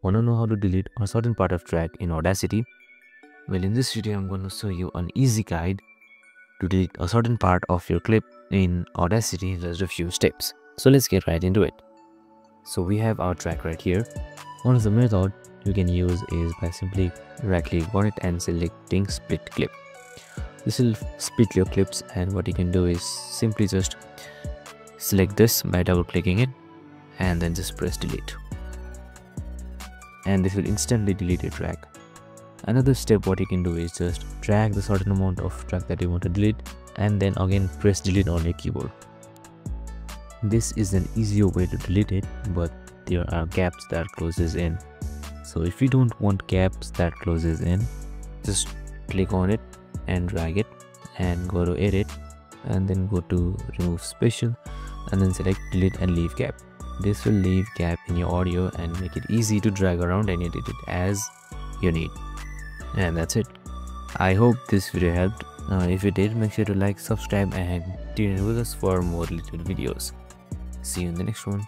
Want to know how to delete a certain part of track in Audacity? Well, in this video, I'm going to show you an easy guide to delete a certain part of your clip in Audacity in just a few steps. So let's get right into it. So we have our track right here. One of the method you can use is by simply right-click on it and selecting split clip. This will split your clips, and what you can do is simply just select this by double-clicking it and then just press delete. And this will instantly delete your track. Another step what you can do is just drag the certain amount of track that you want to delete and then again press delete on your keyboard. This is an easier way to delete it, but there are gaps that closes in. So if you don't want gaps that closes in, just click on it and drag it and go to edit and then go to remove special and then select delete and leave gap. This will leave gap in your audio and make it easy to drag around and edit it as you need. And that's it. I hope this video helped. If it did, make sure to like, subscribe and tune in with us for more related videos. See you in the next one.